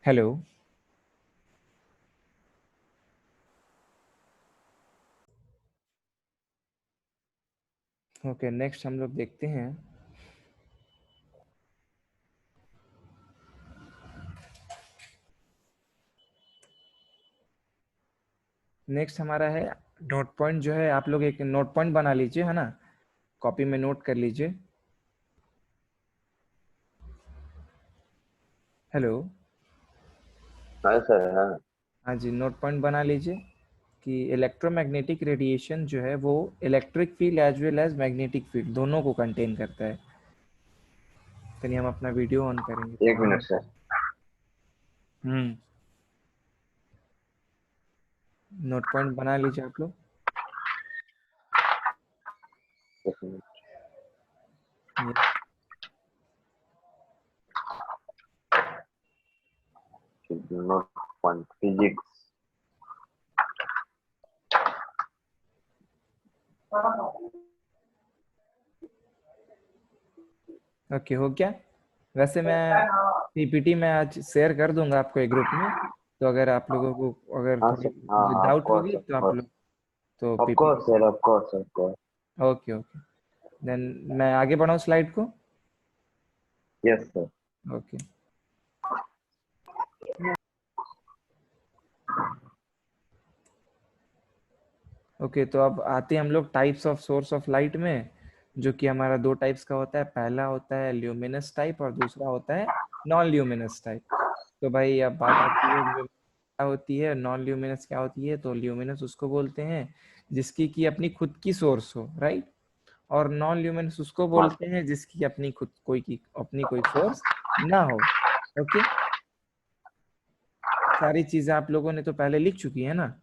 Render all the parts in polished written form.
Hello. Okay, next हम लोग देखते हैं। नेक्स्ट हमारा है नोट पॉइंट। जो है आप लोग एक नोट पॉइंट बना लीजिए, है ना, कॉपी में नोट कर लीजिए। हेलो। हाँ सर, हाँ। हाँ जी, नोट पॉइंट बना लीजिए कि इलेक्ट्रोमैग्नेटिक रेडिएशन जो है वो electric field as well as magnetic field दोनों को कंटेन करता है। चलिए हम अपना वीडियो ऑन करेंगे तो एक मिनट सर। हम्म नोट पॉइंट बना लीजिए आप लोग। एक मिनट। ये नोट पॉइंट फिजिक्स। ओके हो गया। वैसे मैं पीपीटी में आज शेयर कर दूंगा आपको एक ग्रुप में, तो अगर आप लोगों को अगर हाँ थोड़ी सर, हाँ हाँ, ऑफ डाउट कोर्स होगी ऑफ तो आप कोर्स। लोग तो ऑफ पीपीटी कोर्स से। Sir, of course of course. Okay okay, then मैं आगे बढ़ाऊँ स्लाइड को। Yes sir. ओके ओके, तो अब आते हैं हम लोग types of source of light में, जो कि हमारा दो टाइप्स का होता है। पहला होता है ल्यूमिनस टाइप और दूसरा होता है नॉन ल्यूमिनस टाइप। तो भाई अब बात आती है जो क्या होती है नॉन ल्यूमिनस क्या होती है। तो ल्यूमिनस उसको बोलते हैं जिसकी की अपनी खुद की सोर्स हो, राइट। और नॉन ल्यूमिनस उसको हाँ बोलते हैं जिसकी अपनी खुद कोई की अपनी कोई सोर्स ना हो। ओके, सारी चीजें आप लोगों ने तो पहले लिख चुकी है ना।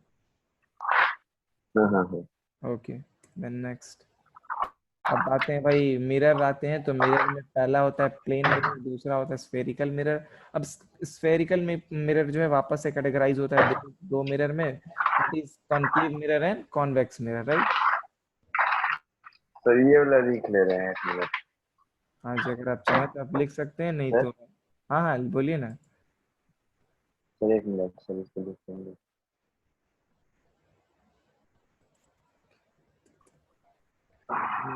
हाँ हाँ हाँ। ओके, देन नेक्स्ट अब आते हैं भाई मिरर आते हैं। तो मिरर में पहला होता है प्लेन मिरर, दूसरा होता है स्फेरिकल मिरर। अब स्फेरिकल में मिरर जो है वापस से कैटेगराइज होता है दो मिरर में, that is concave mirror and convex mirror, right. Sir ये वाला लिख ले रहे हैं, एक मिनट। हाँ जी, अगर आप चाहें तो आप लिख सकते हैं, नहीं सर तो हाँ हाँ बोलिए ना। सर, एक मिनट सर, इसको लिख लेंगे।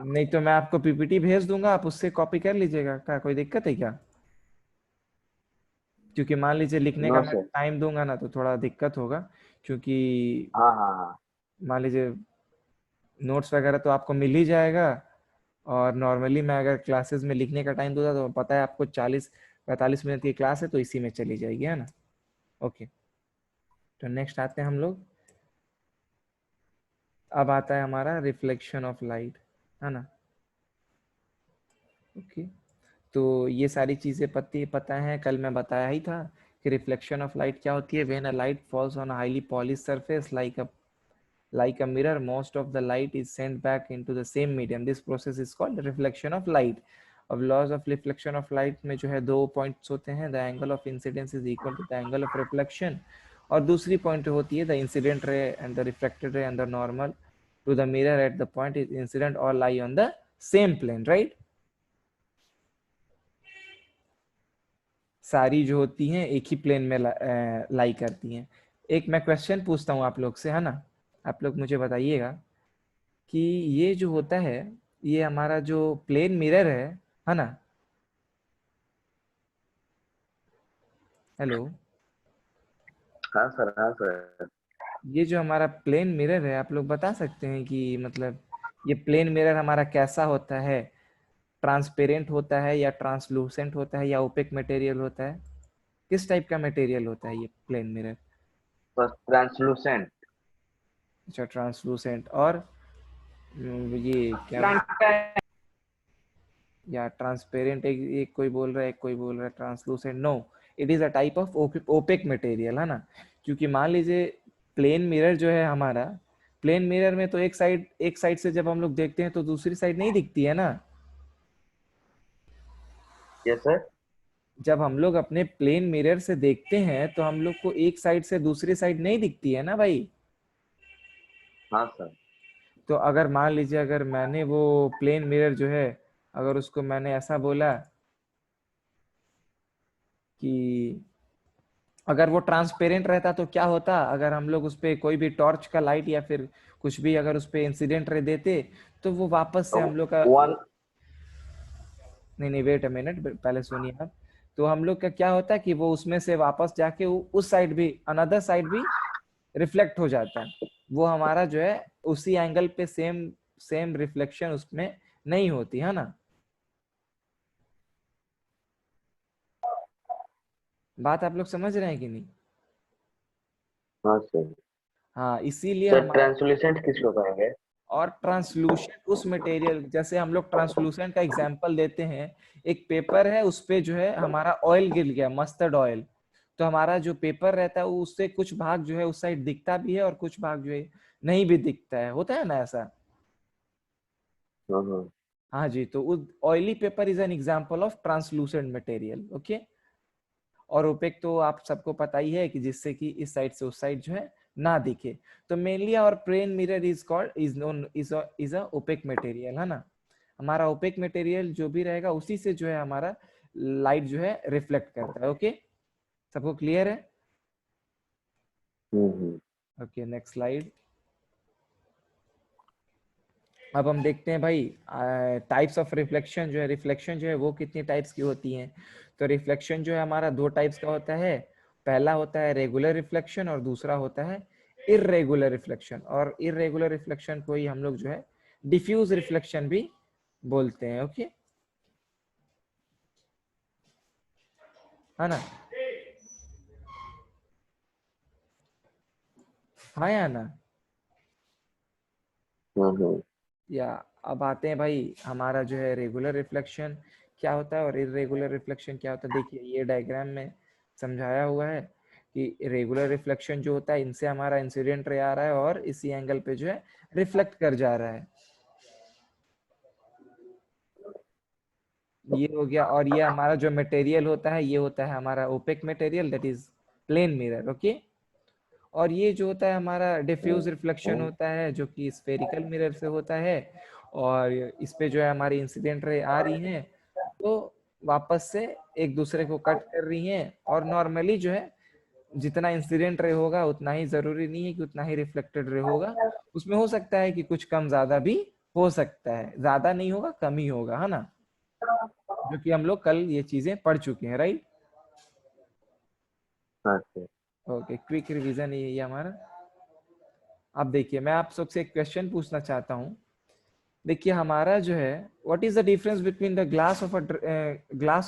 नहीं तो मैं आपको पीपीटी भेज दूंगा, आप उससे कॉपी कर लीजिएगा। क्या कोई दिक्कत है क्या? क्योंकि मान लीजिए लिखने का नो मैं सर। टाइम दूंगा ना तो थोड़ा दिक्कत होगा, क्योंकि हाँ हाँ हाँ। मान लीजिए नोट्स वगैरह तो आपको मिल ही जाएगा। और नॉर्मली मैं अगर क्लासेस में लिखने का टाइम दूंगा तो पता है आपको 40-45 मिनट की क्लास है तो इसी में चली जाएगी, है ना। ओके, तो नेक्स्ट आते हैं हम लोग। अब आता है हमारा रिफ्लेक्शन ऑफ लाइट, है ना। ओके, तो ये सारी चीज़ें पता है, कल मैं बताया ही था कि रिफ्लेक्शन ऑफ लाइट क्या होती है। When a light falls on a highly polish surface like a mirror, most of the light is sent back into the same medium. This process is called reflection of light. अब laws of reflection of light में जो है दो points होते हैं, the angle of incidence is equal to the angle of reflection. और दूसरी point होती है the incident ray and the reflected ray and the normal to the mirror at the point is incident और lie on the same plane, right. सारी जो होती हैं एक ही प्लेन में लाई करती हैं। एक मैं क्वेश्चन पूछता हूँ आप लोग से, है ना। आप लोग मुझे बताइएगा कि ये जो होता है, ये हमारा जो प्लेन मिरर है ना। हेलो। हाँ सर, हाँ सर। ये जो हमारा प्लेन मिरर है, आप लोग बता सकते हैं कि मतलब ये प्लेन मिरर हमारा कैसा होता है? ट्रांसपेरेंट होता है या ट्रांसलूसेंट होता है या ओपेक मटेरियल होता है? किस टाइप का मटेरियल होता है ये प्लेन मिरर? बस ट्रांसलूसेंट। अच्छा, ट्रांसलूसेंट। और ये क्या या ट्रांसपेरेंट, एक कोई बोल रहा है, एक कोई बोल रहा है translucent. No, it is a type of opaque material, है ना। क्योंकि मान लीजिए प्लेन मिरर जो है हमारा, प्लेन मिरर में तो एक साइड से जब हम लोग देखते हैं तो दूसरी साइड नहीं दिखती है ना। Yes sir. जब हम लोग अपने प्लेन मिरर से देखते हैं तो हम लोग को एक साइड से दूसरी साइड नहीं दिखती है ना भाई। हाँ सर। तो अगर मान लीजिए अगर मैंने वो प्लेन मिरर जो है, अगर उसको मैंने ऐसा बोला कि अगर वो ट्रांसपेरेंट रहता तो क्या होता, अगर हम लोग उस पर कोई भी टॉर्च का लाइट या फिर कुछ भी अगर उस पर इंसिडेंट रे देते तो वो वापस से तो हम लोग का, वन। नहीं नहीं वेट अ मिनट, पहले सुनिए आप। तो हम लोग का क्या होता है कि वो उसमें से वापस जाके उस साइड भी, अनदर साइड भी रिफ्लेक्ट हो जाता है। वो हमारा जो है उसी एंगल पे सेम सेम रिफ्लेक्शन उसमें नहीं होती है ना। बात आप लोग समझ रहे हैं कि नहीं? हाँ सर। हाँ, इसीलिए सर हमारा, ट्रांसलूसेंट किसको कहेंगे? और ट्रांसलूसेंट उस मटेरियल, जैसे हम लोग ट्रांसलूसेंट का एग्जांपल देते हैं, एक पेपर है उस पे जो है हमारा ऑयल गिर गया, मस्टर्ड ऑयल, तो हमारा जो पेपर रहता है वो उससे कुछ भाग जो है उस साइड दिखता भी है और कुछ भाग जो है नहीं भी दिखता है, होता है ना ऐसा। हाँ हाँ। हाँ जी, तो oily paper is an example of translucent material, okay. और ओपेक तो आप सबको पता ही है कि जिससे कि इस साइड से उस साइड जो है ना दिखे। तो मेनली और plane mirror is called is known is a opaque material, है ना। हमारा ओपेक मटेरियल जो भी रहेगा उसी से जो है हमारा लाइट जो है रिफ्लेक्ट करता है, ओके। सबको क्लियर है? हम्म। Okay, next slide. अब हम देखते हैं भाई टाइप्स ऑफ रिफ्लेक्शन, जो है रिफ्लेक्शन जो है वो कितनी टाइप्स की होती हैं। तो रिफ्लेक्शन जो है हमारा दो टाइप्स का होता है। पहला होता है रेगुलर रिफ्लेक्शन और दूसरा होता है इरेगुलर रिफ्लेक्शन। और इरेगुलर रिफ्लेक्शन को ही हम लोग जो है डिफ्यूज रिफ्लेक्शन भी बोलते हैं, ओके, है ना। हाँ या ना? हम्म। या अब आते हैं भाई हमारा जो है रेगुलर रिफ्लेक्शन क्या होता है और इरेगुलर रिफ्लेक्शन क्या होता है। देखिए ये डायग्राम में समझाया हुआ है कि रेगुलर रिफ्लेक्शन जो होता है, इनसे हमारा इंसिडेंट रे आ रहा है और इसी एंगल पे जो है रिफ्लेक्ट कर जा रहा है, ये हो गया। और ये हमारा जो मटेरियल होता है ये होता है हमारा opaque material, that is plane mirror, okay. और ये जो होता है हमारा डिफ्यूज रिफ्लेक्शन होता है जो कि स्फेरिकल मिरर से होता है। और इस पे जो है हमारी इंसिडेंट रे आ रही हैं तो वापस से एक दूसरे को कट कर रही हैं। और नॉर्मली जो है जितना इंसिडेंट रे होगा उतना ही, जरूरी नहीं है कि उतना ही रिफ्लेक्टेड रे होगा, उसमें हो सकता है कि कुछ कम ज्यादा भी हो सकता है, ज्यादा नहीं होगा कम ही होगा, है ना। जो कि हम लोग कल ये चीजें पढ़ चुके हैं, राइट। हाँ सर। ओके, क्विक रिवीजन ये हमारा। अब देखिए मैं आप सबसे एक क्वेश्चन पूछना चाहता हूँ। देखिए हमारा जो है, what is the difference between the glass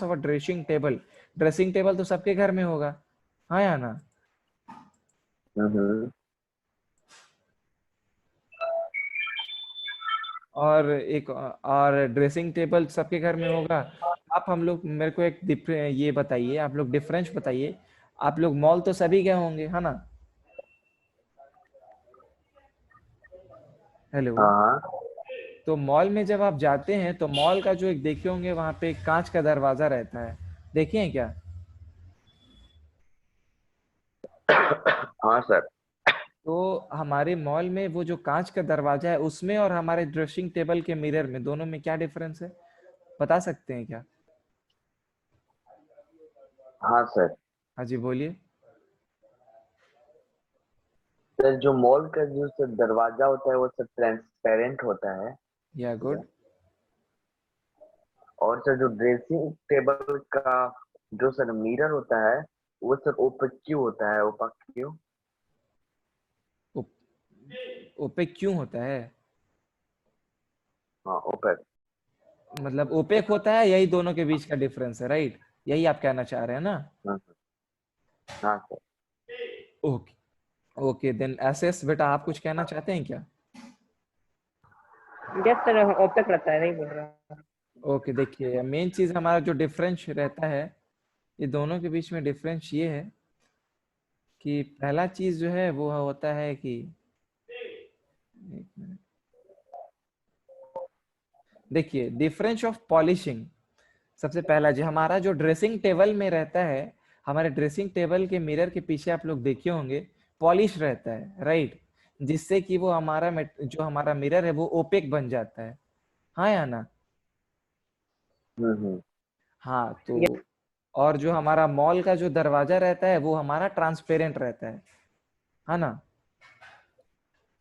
of a dressing table. Dressing table तो सबके घर में होगा, हाँ या ना। हम्म। और एक और ड्रेसिंग टेबल सबके घर में होगा। आप हम लोग मेरे को एक ये बताइए, आप लोग डिफरेंस बताइए। आप लोग मॉल तो सभी गए होंगे, है ना। हेलो। हाँ तो मॉल में जब आप जाते हैं तो मॉल का जो एक देखे होंगे वहां पे एक कांच का दरवाजा रहता है, देखे हैं क्या? हाँ सर। तो हमारे मॉल में वो जो कांच का दरवाजा है उसमें और हमारे ड्रेसिंग टेबल के मिरर में, दोनों में क्या डिफरेंस है, बता सकते हैं क्या? हाँ सर। हाँ जी बोलिए। सर जो मॉल का जो सर दरवाजा होता है वो सर ट्रांसपेरेंट होता है। या ठीक है। गुड। और सर जो ड्रेसिंग टेबल का जो सर मिरर होता है वो सर ओपेक क्यों होता है? ओपेक क्यों? ओपेक क्यों होता है? हाँ ओपेक। मतलब ओपेक होता है, यही दोनों के बीच का डिफरेंस है, राइट। यही आप कहना चाह रहे हैं ना। हाँ हाँ सर। ओके। ओके देन एसएस बेटा, आप कुछ कहना चाहते हैं क्या? यस सर, ओपेक रहता है, नहीं बोल रहा। ओके, देखिए मेन चीज हमारा जो डिफरेंस रहता है, ये दोनों के बीच में डिफरेंस ये है कि पहला चीज जो है वो होता है कि, एक मिनट, देखिए डिफरेंस ऑफ पॉलिशिंग। सबसे पहला जो हमारा जो ड्रेसिंग टेबल में रहता है, हमारे ड्रेसिंग टेबल के मिरर के पीछे आप लोग देखे होंगे पॉलिश रहता है, राइट। जिससे कि वो हमारा जो हमारा मिरर है वो ओपेक बन जाता है, हाँ या ना। हम्म। हाँ तो यस और जो हमारा मॉल का जो दरवाजा रहता है वो हमारा ट्रांसपेरेंट रहता है ना।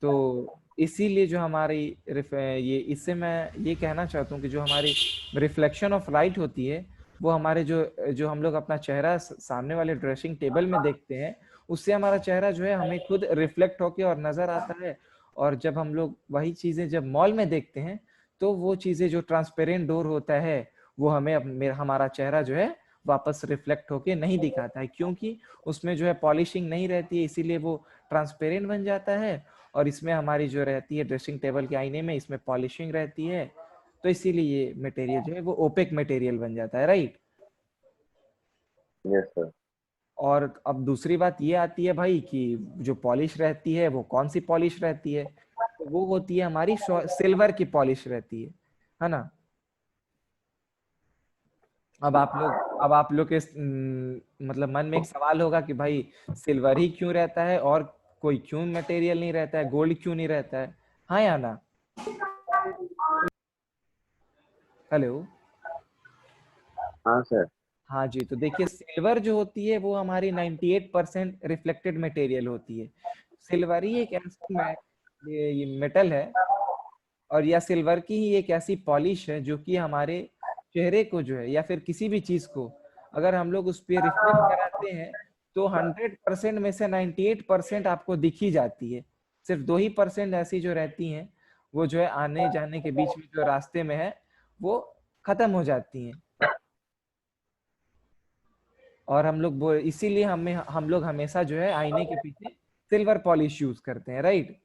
तो इसीलिए जो हमारी ये इससे मैं ये कहना चाहता हूँ कि जो हमारी रिफ्लेक्शन ऑफ लाइट होती है वो हमारे जो जो हम लोग अपना चेहरा सामने वाले ड्रेसिंग टेबल में देखते हैं, उससे हमारा चेहरा जो है हमें खुद रिफ्लेक्ट होके और नजर आता है। और जब हम लोग वही चीजें जब मॉल में देखते हैं तो वो चीजें जो ट्रांसपेरेंट डोर होता है वो हमें हमारा चेहरा जो है वापस रिफ्लेक्ट होके नहीं दिखाता है, क्योंकि उसमें जो है पॉलिशिंग नहीं रहती है, इसीलिए वो ट्रांसपेरेंट बन जाता है। और इसमें हमारी जो रहती है ड्रेसिंग टेबल के आईने में, इसमें पॉलिशिंग रहती है, तो इसीलिए ये मटेरियल जो है वो ओपेक मटेरियल बन जाता है, राइट। Yes sir. और अब दूसरी बात ये आती है भाई कि जो पॉलिश रहती है वो कौन सी पॉलिश रहती है, तो वो होती है हमारी सिल्वर की पॉलिश रहती है ना। अब आप लोग के मतलब मन में एक सवाल होगा कि भाई सिल्वर ही क्यों रहता है और कोई क्यों मटेरियल नहीं रहता है, गोल्ड क्यों नहीं रहता है, हाँ या ना। हेलो। हाँ सर। हाँ जी, तो देखिए सिल्वर जो होती है वो हमारी 98% रिफ्लेक्टेड मटेरियल होती है। सिल्वर ही एक ऐसा ये मेटल है, और या सिल्वर की ही एक ऐसी पॉलिश है जो कि हमारे चेहरे को जो है या फिर किसी भी चीज को अगर हम लोग उस पर रिफ्लेक्ट कराते हैं तो 100% में से 98% आपको दिखी जाती है। सिर्फ 2% ऐसी जो रहती हैं वो जो है आने जाने के बीच में जो रास्ते में है वो खत्म हो जाती हैं। और इसीलिए हम लोग हमेशा जो है आईने के पीछे सिल्वर पॉलिश यूज करते हैं, राइट।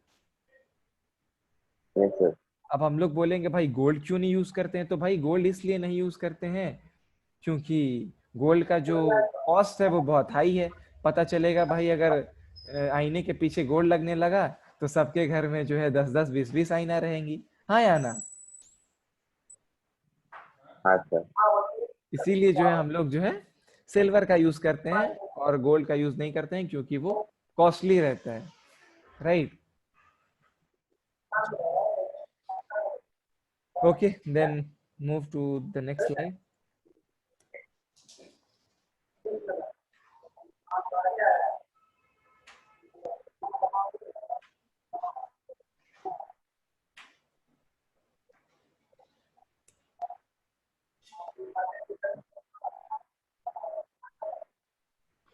Yes sir. अब हम लोग बोलेंगे भाई गोल्ड क्यों नहीं यूज करते हैं, तो भाई गोल्ड इसलिए नहीं यूज करते हैं क्योंकि गोल्ड का जो कॉस्ट है वो बहुत हाई है। पता चलेगा भाई अगर आईने के पीछे गोल्ड लगने लगा तो सबके घर में जो है 10-10 20-20 आईना रहेंगी, हाँ या ना। हाँ सर। इसीलिए जो है हम लोग जो है सिल्वर का यूज करते हैं और गोल्ड का यूज नहीं करते हैं क्योंकि वो कॉस्टली रहता है, right. Okay, then move to the next slide.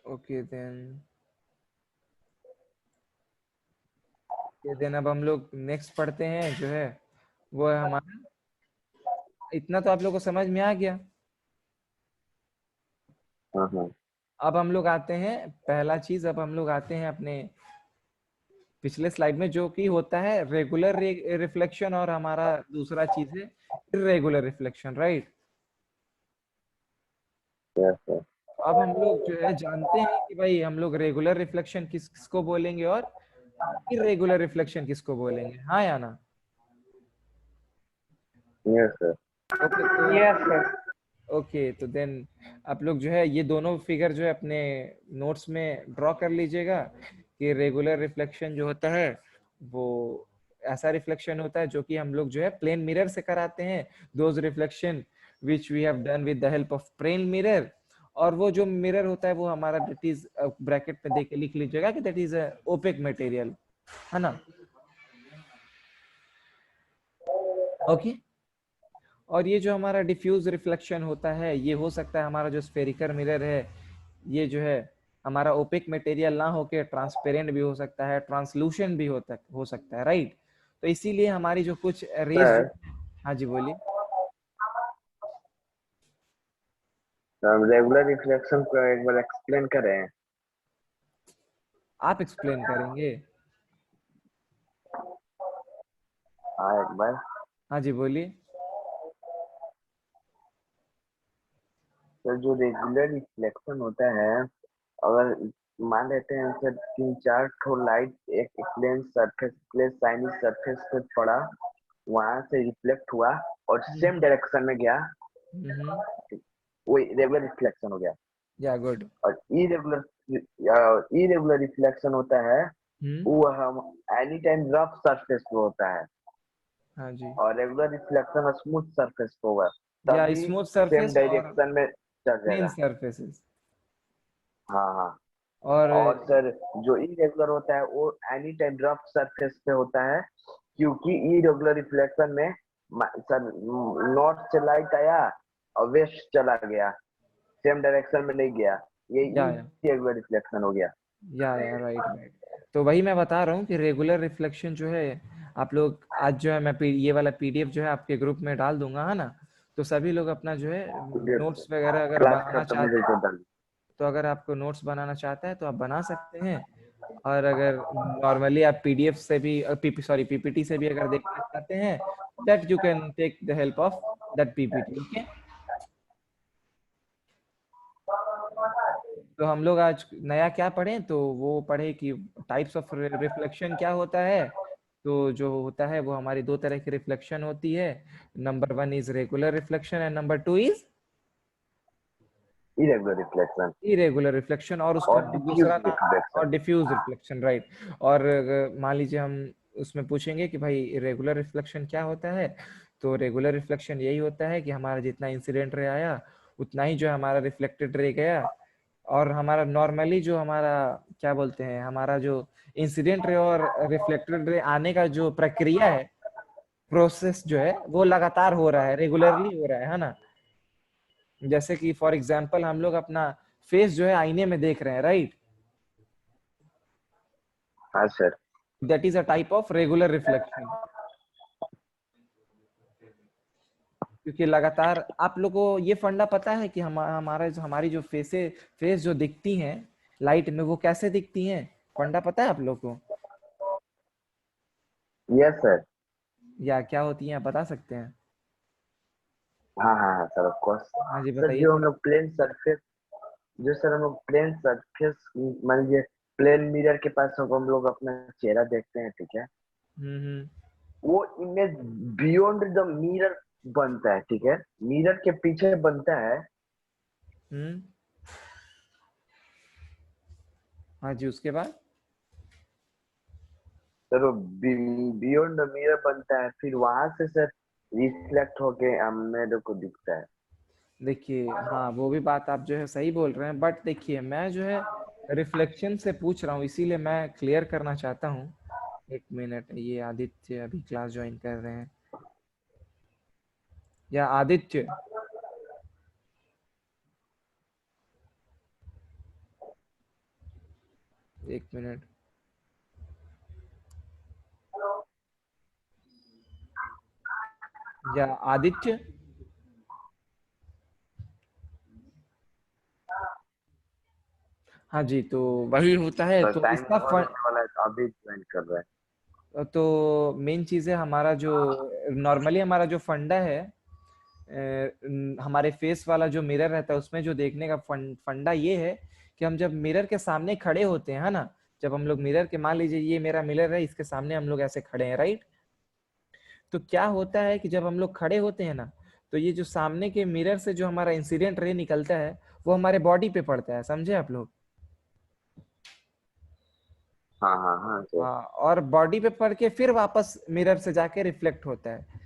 Okay, then अब हम लोग नेक्स्ट पढ़ते हैं जो है वो है हमारा, इतना तो आप लोग को समझ में आ गया। हाँ हाँ। अब हम लोग आते हैं पहला चीज, अब हम लोग आते हैं अपने पिछले स्लाइड में जो कि होता है रेगुलर रिफ्लेक्शन और हमारा दूसरा चीज है irregular reflection, right. Yes sir. अब हम लोग जो है जानते हैं कि भाई हम लोग रेगुलर रिफ्लेक्शन किसको बोलेंगे और इरेगुलर रिफ्लेक्शन किसको बोलेंगे, हाँ या ना। Yes sir. ओके तो यस सर। ओके तो देन आप लोग जो है ये दोनों फिगर जो है अपने नोट्स में ड्रॉ कर लीजिएगा कि रेगुलर रिफ्लेक्शन जो होता है वो ऐसा रिफ्लेक्शन होता है जो कि हम लोग जो है प्लेन मिरर से कराते हैं, those reflection which we have done with the help of plane mirror. और वो जो मिरर होता है वो हमारा दैट इज ब्रैकेट में देके लिख लीजिएगा कि दैट इज ओपेक मटेरियल, है ना। ओके और ये जो हमारा डिफ्यूज रिफ्लेक्शन होता है ये हो सकता है हमारा जो स्फेरिकल मिरर है ये जो है हमारा ओपेक मटेरियल ना होके ट्रांसपेरेंट भी हो सकता है, ट्रांसलूशन भी हो सकता है, राइट। तो इसीलिए हमारी जो कुछ रेज जो, सर हाँ जी बोलिए। हम रेगुलर रिफ्लेक्शन को एक बार एक्सप्लेन करें। आप एक्सप्लेन करेंगे। हाँ एक बार। हाँ जी बोलिए। सर जो रेगुलर रिफ्लेक्शन होता है, अगर मान लेते हैं सर 3-4 ठो लाइट एक plane surface plane shiny surface पे पड़ा, वहां से रिफ्लेक्ट हुआ और सेम डायरेक्शन में गया, वो रेगुलर रिफ्लेक्शन हो गया। या गुड। और इरेगुलर रिफ्लेक्शन होता है वो हम एनी टाइम रफ सरफेस पे होता है, हाँ जी, और रेगुलर रिफ्लेक्शन स्मूथ सरफेस पे होगा या तभी स्मूथ सेम सरफेस और डायरेक्शन में। चल प्लेन जाएगा। सरफेसेस। हाँ हाँ। और और सर जो इरेगुलर होता है वो एनी टाइम रफ सरफेस पे होता है, क्योंकि इरेगुलर रिफ्लेक्शन में सर नॉर्थ से लाइट आया और वेस्ट चला गया, सेम डायरेक्शन में नहीं गया, ये या इरेगुलर रिफ्लेक्शन हो गया। या राइट राइट। तो वही मैं बता रहा हूँ कि रेगुलर रिफ्लेक्शन जो है, आप लोग आज जो है मैं ये वाला पीडीएफ जो है आपके ग्रुप में डाल दूंगा, है ना। तो सभी लोग अपना जो है नोट्स वगैरह अगर क्लास बनाना खत्म चाहते, होने के बाद। तो अगर आपको नोट्स बनाना चाहता है तो आप बना सकते हैं। और अगर नॉर्मली आप पीडीएफ से भी सॉरी पीपीटी से भी अगर देखना चाहते हैं, that you can take the help of that PPT. Okay, तो हम लोग आज नया क्या पढ़ें, तो वो पढ़े कि टाइप्स ऑफ रिफ्लेक्शन क्या होता है। तो जो होता है वो हमारी दो तरह की रिफ्लेक्शन होती है। Number one is regular reflection and number two is irregular reflection irregular reflection, और उसका और डिफ्यूज दूसरा नाम रिफ्लेक्शन। और डिफ्यूज रिफ्लेक्शन, राइट। और मान लीजिए हम उसमें पूछेंगे कि भाई रेगुलर रिफ्लेक्शन क्या होता है, तो रेगुलर रिफ्लेक्शन यही होता है कि हमारा जितना इंसिडेंट रे आया उतना ही जो है हमारा रिफ्लेक्टेड रे गया। और हमारा नॉर्मली जो हमारा क्या बोलते हैं, हमारा जो इंसिडेंट रे और रिफ्लेक्टेड रे आने का जो प्रक्रिया है, प्रोसेस जो है वो लगातार हो रहा है, रेगुलरली हो रहा है ना। जैसे कि फॉर एग्जांपल हम लोग अपना फेस जो है आईने में देख रहे हैं, राइट। हाँ sir. That is a type of regular reflection, क्योंकि लगातार आप लोग को ये फंडा पता है कि हमारी जो फेस जो दिखती हैं लाइट में, वो कैसे दिखती हैं, फंडा पता है आप लोग को, यस सर। या क्या होती हैं आप बता सकते हैं। हाँ हाँ हाँ सर, ऑफ कोर्स। हाँ जी सर बताइए जो हम थोड़ा। लोग प्लेन सरफेस, जो सर हम लोग प्लेन सरफेस, मान लीजिए प्लेन मिरर के पास हम लोग अपना चेहरा देखते हैं, ठीक है। हम्म। वो इमेज बियॉन्ड द मिरर बनता है, ठीक है, मिरर के पीछे बनता है। हम्म। हाँ जी, उसके बाद सर वो बियॉन्ड द मिरर बनता है, फिर वहां से सर रिफ्लेक्ट होके मेरे को दिखता है। देखिए, हाँ वो भी बात आप जो है सही बोल रहे हैं, बट देखिए मैं जो है रिफ्लेक्शन से पूछ रहा हूँ, इसीलिए मैं क्लियर करना चाहता हूँ। एक मिनट, ये आदित्य अभी क्लास ज्वाइन कर रहे हैं, या आदित्य, एक मिनट, या आदित्य। हाँ जी, तो वही होता है, तो तो टाइम इसका ओवर होने वाला है, तो अभी ज्वाइन कर रहा है। तो मेन चीज है हमारा जो नॉर्मली हमारा जो फंडा है, हमारे फेस वाला जो मिरर रहता है उसमें जो देखने का फंडा ये है कि हम जब मिरर के सामने खड़े होते हैं, है ना। जब हम लोग मिरर के, मान लीजिए ये मेरा मिरर है, इसके सामने हम लोग ऐसे खड़े हैं, राइट। तो क्या होता है कि जब हम लोग खड़े होते हैं ना, तो ये जो सामने के मिरर से जो हमारा इंसिडेंट रे निकलता है वो हमारे बॉडी पे पड़ता है, समझे आप लोग। हाँ हाँ हाँ सर। हाँ, और बॉडी पे पड़ के फिर वापस मिरर से जाके रिफ्लेक्ट होता है।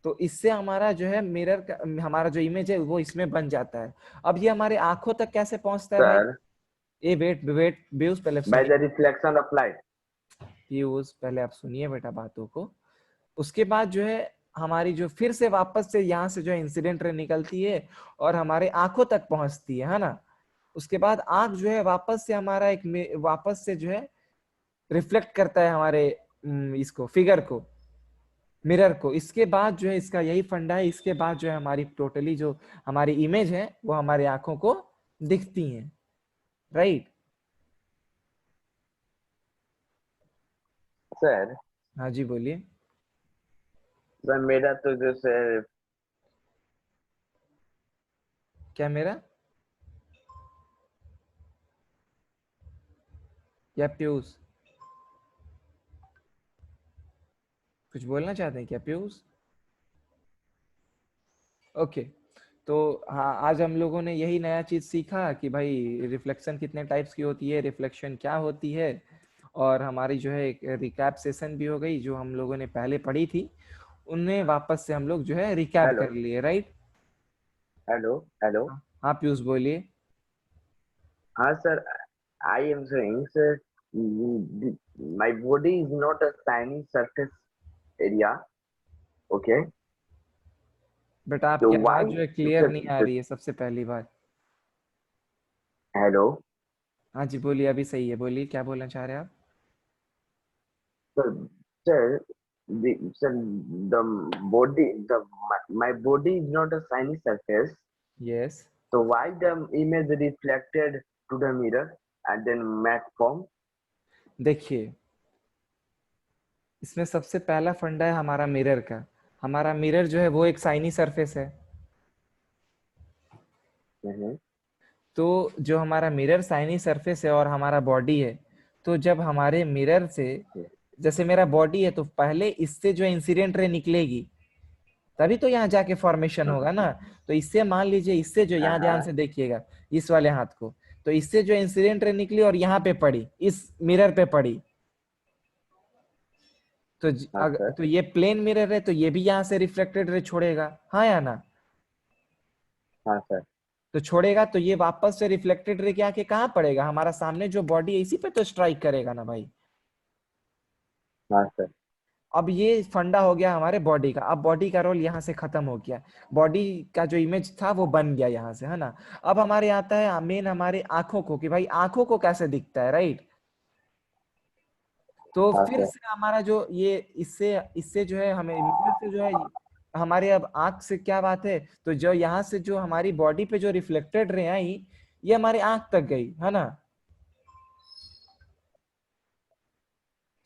तो इससे हमारा जो है मिरर का, हमारा जो इमेज है वो इसमें बन जाता है। अब ये हमारे आंखों तक कैसे पहुंचता है भाई। सर ए वेट वेट बेउस, पहले बाय सुनिए। The reflection of light. बेउस, पहले आप सुनिए बेटा बातों को। उसके बाद जो है हमारी जो फिर से वापस से यहाँ से जो है इंसिडेंट रे निकलती है और हमारे आंखों तक पहुंचती है ना। उसके बाद आंख जो है वापस से हमारा वापस से जो है रिफ्लेक्ट करता है हमारे इसको, फिगर को, मिरर को। इसके बाद जो है इसका यही फंडा है, इसके बाद जो है हमारी टोटली जो हमारी इमेज है वो हमारी आंखों को दिखती है, राइट। सर हाँ जी बोलिए। सर मेरा तो जैसे, क्या मेरा, क्या पीयूष कुछ बोलना चाहते हैं क्या पीयूष। ओके, तो हाँ आज हम लोगों ने यही नया चीज सीखा कि भाई रिफ्लेक्शन कितने टाइप्स की होती है, रिफ्लेक्शन क्या होती है। और हमारी जो है एक रिकैप सेशन भी हो गई, जो हम लोगों ने पहले पढ़ी थी उनमें वापस से हम लोग जो है रिकैप हेलो कर लिए, राइट। Hello hello. हाँ पीयूष बोलिए। हाँ sir, I am saying sir, my body is not a shiny surface area. Okay. बेटा So आपकी why आवाज जो है क्लियर sir, नहीं आ रही है सबसे पहली बात। hello हाँ जी बोलिए, अभी सही है, बोलिए क्या बोलना चाह रहे हैं आप। sir, sir, the body, my body is not a shiny surface. Yes. So why the image reflected to the mirror and then matte form? देखिए, इसमें सबसे पहला फंडा है हमारा मिरर का। हमारा मिरर जो है वो एक साइनी सरफेस है। Mhm. तो जो हमारा मिरर साइनी सरफेस है और हमारा बॉडी है, तो जब हमारे मिरर से, जैसे मेरा बॉडी है तो पहले इससे जो इंसिडेंट रे निकलेगी, तभी तो यहाँ जाके फॉर्मेशन होगा ना। तो इससे मान लीजिए, इससे जो, यहाँ ध्यान हाँ से देखिएगा इस वाले हाथ को, तो इससे जो इंसिडेंट रे निकली और यहाँ पे पड़ी, इस मिरर पे पड़ी, तो हाँ सर, तो ये प्लेन मिरर है तो ये भी यहाँ से रिफ्लेक्टेड रे छोड़ेगा, हाँ या ना। हाँ सर, तो छोड़ेगा तो ये वापस से रिफ्लेक्टेड रे के आके कहाँ पड़ेगा, हमारा सामने जो बॉडी है इसी पे तो स्ट्राइक करेगा ना भाई। हाँ सर, अब ये फंडा हो गया हमारे बॉडी का। अब बॉडी का रोल यहाँ से खत्म हो गया, बॉडी का जो इमेज था वो बन गया यहाँ से, है ना। अब हमारे आता है मेन हमारे आंखों को, कि भाई आंखों को कैसे दिखता है, राइट। तो हाँ फिर सर, से हमारा जो ये, इससे इससे जो है हमें मिरर से जो है हमारे, अब आंख से क्या बात है, तो जो यहाँ से जो हमारी बॉडी पे जो रिफ्लेक्टेड रे आई, ये हमारे आंख तक गई, है ना।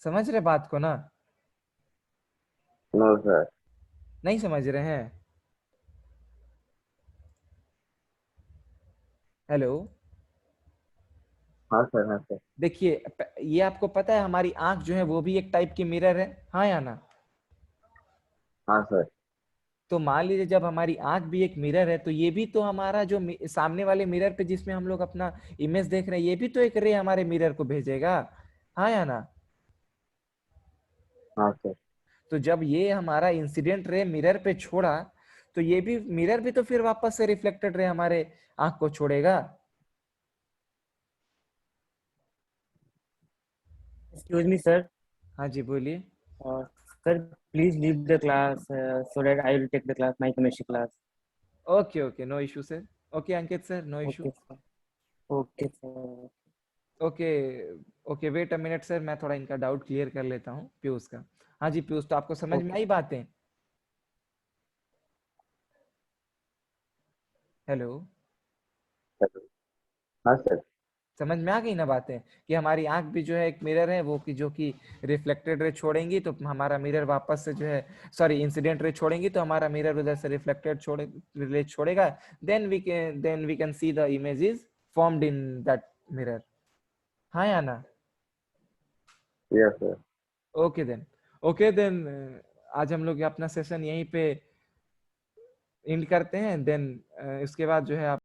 समझ रहे बात को ना। नो सर, नहीं समझ रहे हैं। हेलो। हाँ सर, हाँ सर, देखिए ये आपको पता है हमारी आंख जो है वो भी एक टाइप की मिरर है, हाँ या ना। हाँ सर, तो मान लीजिए जब हमारी आंख भी एक मिरर है, तो ये भी तो हमारा जो सामने वाले मिरर पे जिसमें हम लोग अपना इमेज देख रहे हैं, ये भी तो एक रे हमारे मिरर को भेजेगा, हाँ या ना। हाँ सर, तो जब ये हमारा इंसिडेंट रे मिरर पे छोड़ा, तो ये भी मिरर भी तो फिर वापस से रिफ्लेक्टेड रे हमारे आंख को छोड़ेगा। Excuse me, sir. हाँ जी बोलिए। Sir, please leave the class so that I will take the class, my chemistry class. Okay okay, no issue sir. Okay Ankit sir, no issue. Okay, sir. Okay, sir. Okay. Okay wait a minute sir, मैं थोड़ा इनका doubt clear कर लेता हूँ पीयूष का। हाँ जी पीयूष, तो आपको समझ में Okay. आई बातें। हेलो। सर, हाँ सर, समझ में आ गई ना बातें, कि हमारी आंख भी जो है एक मिरर है, वो कि जो कि रिफ्लेक्टेड रे छोड़ेंगी तो हमारा मिरर वापस से जो है, सॉरी इंसिडेंट रे छोड़ेंगी तो हमारा मिरर उधर से रिफ्लेक्टेड रे छोड़ेगा। Then we can see the image is formed in that mirror, हाँ या ना। Yes sir, okay then. Okay then, आज हम लोग अपना सेशन यहीं पे एंड करते हैं। देन इसके बाद जो है आप